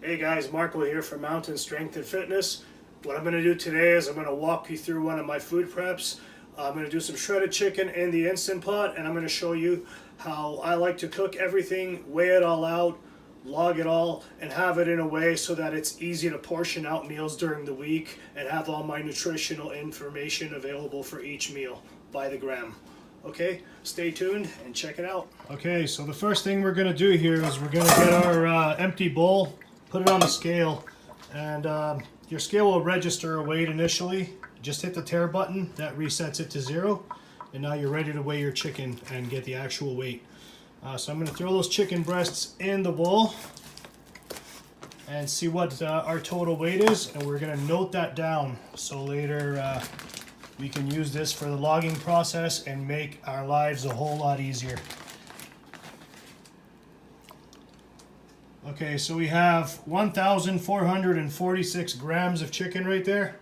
Hey guys, Marco here from Mountain Strength and Fitness. What I'm going to do today is I'm going to walk you through one of my food preps. I'm going to do some shredded chicken in the Instant Pot, and I'm going to show you how I like to cook everything, weigh it all out, log it all, and have it in a way so that it's easy to portion out meals during the week and have all my nutritional information available for each meal by the gram. Okay, stay tuned and check it out. Okay, so the first thing we're going to do here is we're going to get our empty bowl, put it on the scale, and your scale will register a weight initially. Just hit the tare button, that resets it to 0, and now you're ready to weigh your chicken and get the actual weight. So I'm going to throw those chicken breasts in the bowl and see what our total weight is, and we're going to note that down so later we can use this for the logging process and make our lives a whole lot easier. Okay, so we have 1,446 grams of chicken right there.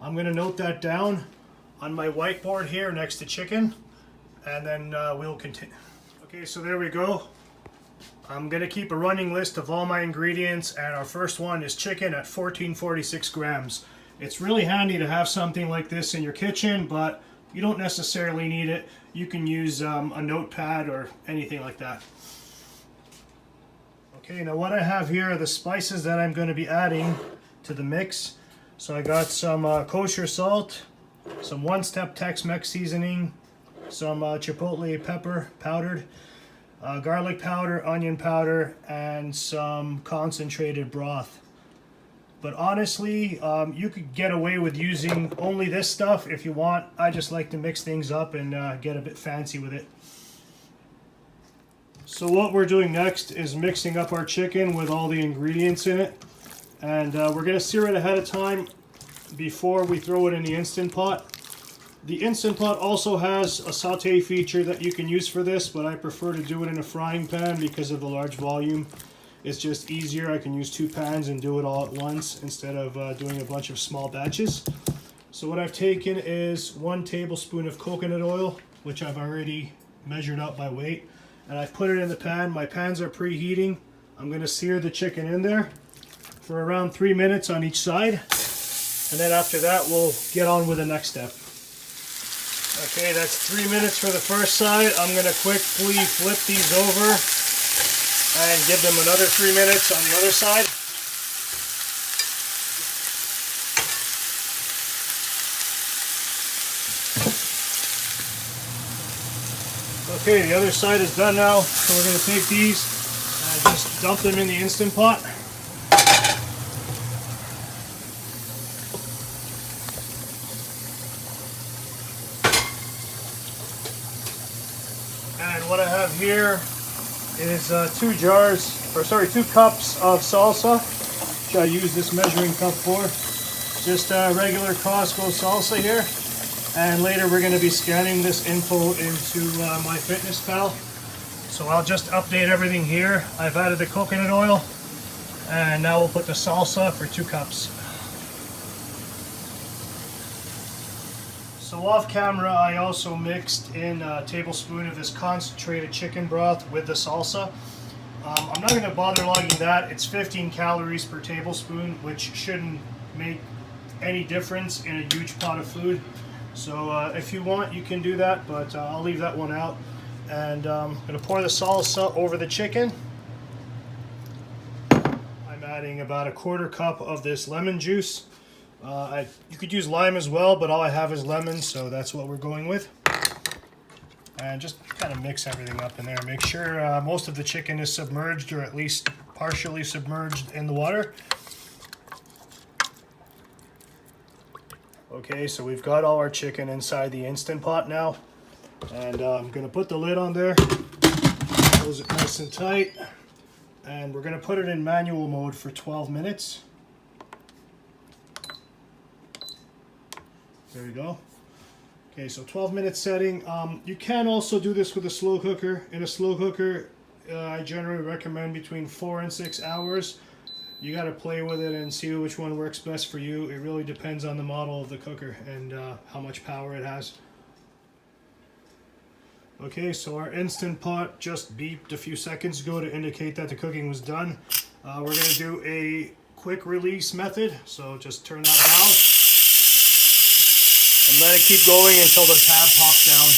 I'm going to note that down on my whiteboard here next to chicken, and then we'll continue. Okay, so there we go. I'm going to keep a running list of all my ingredients, and our first one is chicken at 1,446 grams. It's really handy to have something like this in your kitchen, but you don't necessarily need it. You can use a notepad or anything like that. Okay, now what I have here are the spices that I'm going to be adding to the mix. So I got some kosher salt, some one-step Tex-Mex seasoning, some chipotle pepper powdered, garlic powder, onion powder, and some concentrated broth. But honestly, you could get away with using only this stuff if you want. I just like to mix things up and get a bit fancy with it. So what we're doing next is mixing up our chicken with all the ingredients in it. And we're going to sear it ahead of time before we throw it in the Instant Pot. The Instant Pot also has a saute feature that you can use for this, but I prefer to do it in a frying pan because of the large volume. It's just easier. I can use 2 pans and do it all at once instead of doing a bunch of small batches. So what I've taken is 1 tablespoon of coconut oil, which I've already measured out by weight. And I've put it in the pan. My pans are preheating. I'm going to sear the chicken in there for around 3 minutes on each side. And then after that, we'll get on with the next step. Okay, that's 3 minutes for the first side. I'm going to quickly flip these over and give them another 3 minutes on the other side. Okay, the other side is done now, so we're going to take these and just dump them in the Instant Pot. And what I have here is 2 cups of salsa, which I use this measuring cup for. Just regular Costco salsa here. And later we're going to be scanning this info into MyFitnessPal. So I'll just update everything here. I've added the coconut oil, and now we'll put the salsa for 2 cups. So off camera, I also mixed in a tablespoon of this concentrated chicken broth with the salsa. I'm not going to bother logging that. It's 15 calories per tablespoon, which shouldn't make any difference in a huge pot of food. So if you want, you can do that, but I'll leave that one out. And I'm going to pour the salsa over the chicken. I'm adding about 1/4 cup of this lemon juice. You could use lime as well, but all I have is lemon, so that's what we're going with. And just kind of mix everything up in there. Make sure most of the chicken is submerged, or at least partially submerged in the water. Okay, so we've got all our chicken inside the Instant Pot now. And I'm going to put the lid on there, close it nice and tight, and we're going to put it in manual mode for 12 minutes. There we go. Okay, so 12-minute setting. You can also do this with a slow cooker. In a slow cooker, I generally recommend between 4 and 6 hours. You got to play with it and see which one works best for you. It really depends on the model of the cooker and how much power it has. Okay, so our Instant Pot just beeped a few seconds ago to indicate that the cooking was done. We're going to do a quick release method, so just turn that down and let it keep going until the tab pops down.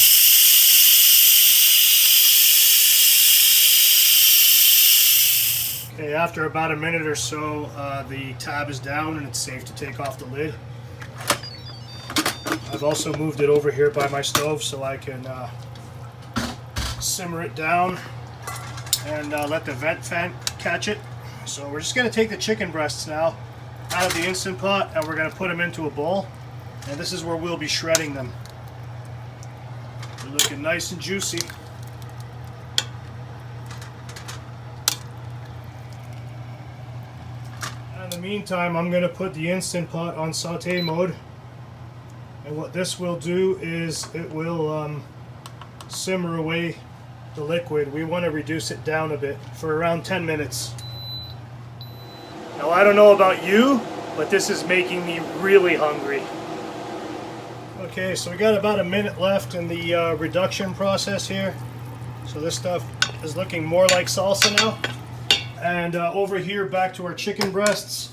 Okay, after about a minute or so, the tab is down and it's safe to take off the lid. I've also moved it over here by my stove so I can simmer it down and let the vent fan catch it. So we're just going to take the chicken breasts now out of the Instant Pot and we're going to put them into a bowl. And this is where we'll be shredding them. They're looking nice and juicy. In the meantime, I'm going to put the Instant Pot on saute mode. And what this will do is it will simmer away the liquid. We want to reduce it down a bit for around 10 minutes. Now I don't know about you, but this is making me really hungry. Okay, so we got about a minute left in the reduction process here. So this stuff is looking more like salsa now. And over here, back to our chicken breasts.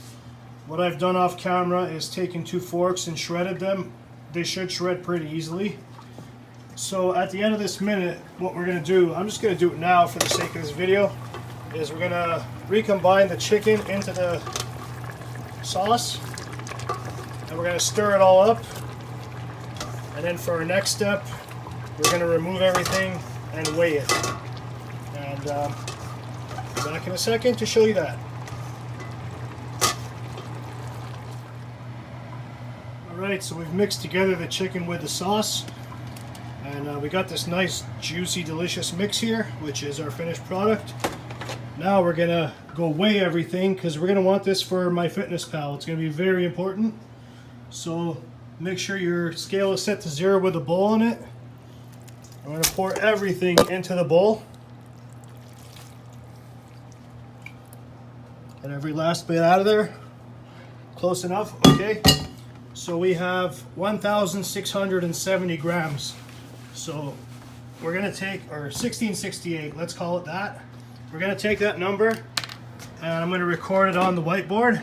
What I've done off camera is taken 2 forks and shredded them. They should shred pretty easily. So at the end of this minute, what we're going to do, I'm just going to do it now for the sake of this video, is we're going to recombine the chicken into the sauce. And we're going to stir it all up. And then for our next step, we're going to remove everything and weigh it. And back in a second to show you that. Alright, so we've mixed together the chicken with the sauce. And we got this nice, juicy, delicious mix here, which is our finished product. Now we're going to go weigh everything because we're going to want this for MyFitnessPal. It's going to be very important. So make sure your scale is set to 0 with a bowl on it. I'm going to pour everything into the bowl. Get every last bit out of there. Close enough, okay. So we have 1,670 grams. So we're going to take, or 1668, let's call it that. We're going to take that number and I'm going to record it on the whiteboard.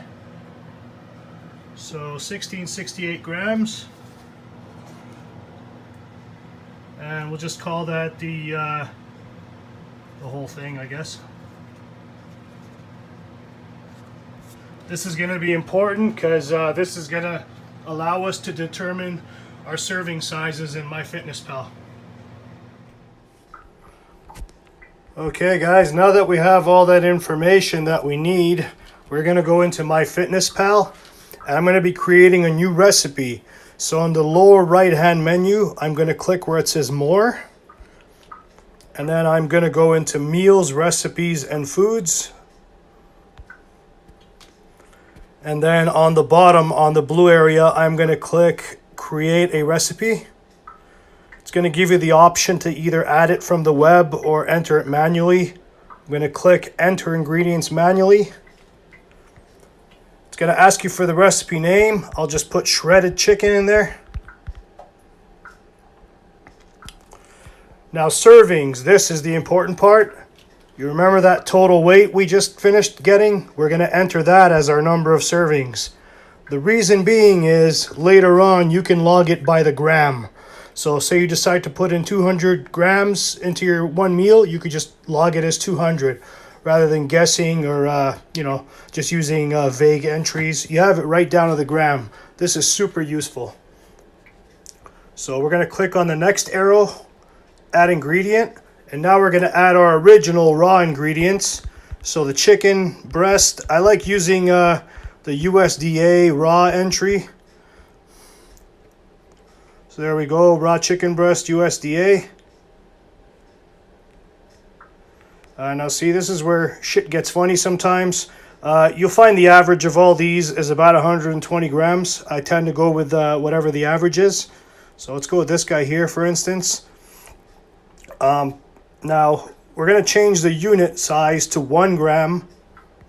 So 1668 grams. And we'll just call that the whole thing, I guess. This is going to be important because this is going to allow us to determine our serving sizes in MyFitnessPal. Okay guys, now that we have all that information that we need, we're going to go into MyFitnessPal and I'm going to be creating a new recipe. So on the lower right hand menu, I'm going to click where it says more. And then I'm going to go into meals, recipes, and foods. And then on the bottom, on the blue area, I'm going to click create a recipe. It's going to give you the option to either add it from the web or enter it manually. I'm going to click enter ingredients manually. It's going to ask you for the recipe name. I'll just put shredded chicken in there. Now servings, this is the important part. You remember that total weight we just finished getting? We're going to enter that as our number of servings. The reason being is later on you can log it by the gram. So say you decide to put in 200 grams into your one meal, you could just log it as 200 rather than guessing or just using vague entries. You have it right down to the gram. This is super useful. So we're going to click on the next arrow, add ingredient. And now we're going to add our original raw ingredients. So the chicken breast, I like using the USDA raw entry. So there we go, raw chicken breast USDA. Now see, this is where shit gets funny sometimes. You'll find the average of all these is about 120 grams. I tend to go with whatever the average is. So let's go with this guy here, for instance. Now, we're going to change the unit size to 1 gram.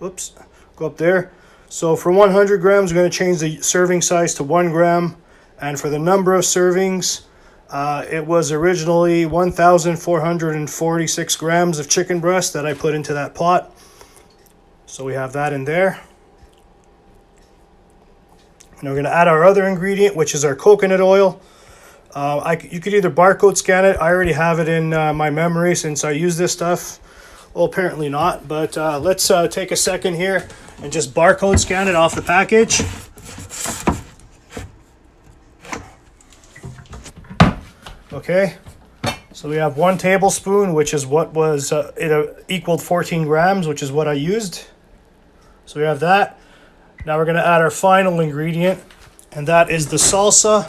Oops, go up there. So for 100 grams, we're going to change the serving size to 1 gram. And for the number of servings, it was originally 1,446 grams of chicken breast that I put into that pot. So we have that in there. And we're going to add our other ingredient, which is our coconut oil. You could either barcode scan it. I already have it in my memory since I use this stuff. Well, apparently not, but let's take a second here and just barcode scan it off the package. Okay, so we have 1 tablespoon, which is what was, it equaled 14 grams, which is what I used. So we have that. Now we're going to add our final ingredient, and that is the salsa.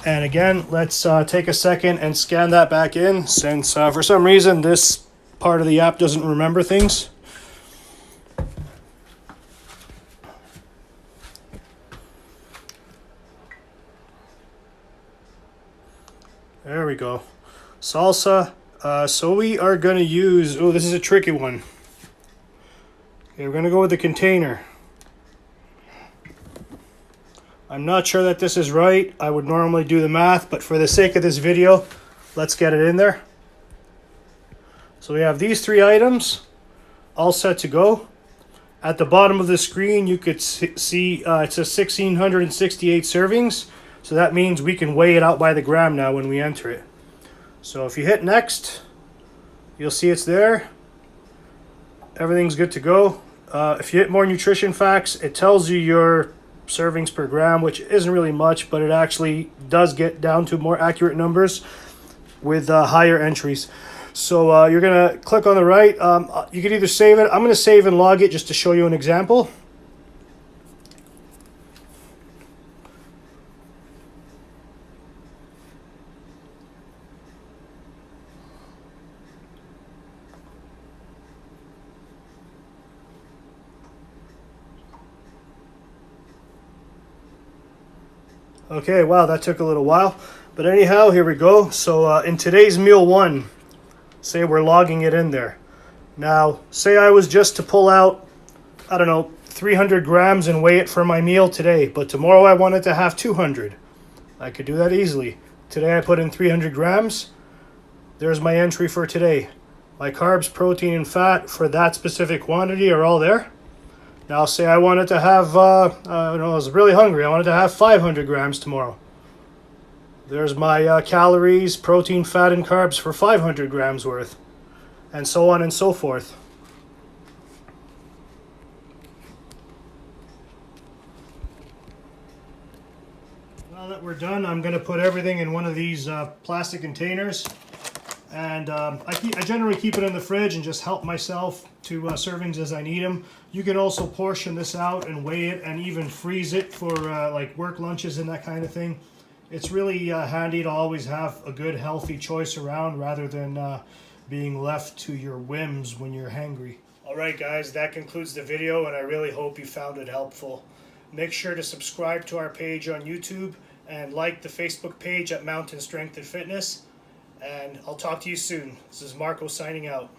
And again, let's take a second and scan that back in, since for some reason this part of the app doesn't remember things. There we go. Salsa. So we are going to use, oh, this is a tricky one. Okay, we're going to go with the container. I'm not sure that this is right. I would normally do the math, but for the sake of this video, let's get it in there. So we have these 3 items all set to go. At the bottom of the screen, you could see it says 1,668 servings. So that means we can weigh it out by the gram now when we enter it. So if you hit next, you'll see it's there. Everything's good to go. If you hit more nutrition facts, it tells you your servings per gram, which isn't really much, but it actually does get down to more accurate numbers with higher entries. So you're going to click on the right. You can either save it. I'm going to save and log it just to show you an example. Okay, wow, that took a little while. But anyhow, here we go. So in today's meal 1, say we're logging it in there. Now, say I was just to pull out, I don't know, 300 grams and weigh it for my meal today. But tomorrow I wanted to have 200. I could do that easily. Today I put in 300 grams. There's my entry for today. My carbs, protein, and fat for that specific quantity are all there. Now, say I wanted to have, I was really hungry. I wanted to have 500 grams tomorrow. There's my calories, protein, fat, and carbs for 500 grams worth. And so on and so forth. Now that we're done, I'm going to put everything in one of these plastic containers. And I generally keep it in the fridge and just help myself to servings as I need them. You can also portion this out and weigh it and even freeze it for like work lunches and that kind of thing. It's really handy to always have a good healthy choice around rather than being left to your whims when you're hangry. Alright guys, that concludes the video and I really hope you found it helpful. Make sure to subscribe to our page on YouTube and like the Facebook page at Mountain Strength and Fitness. And I'll talk to you soon. This is Marco signing out.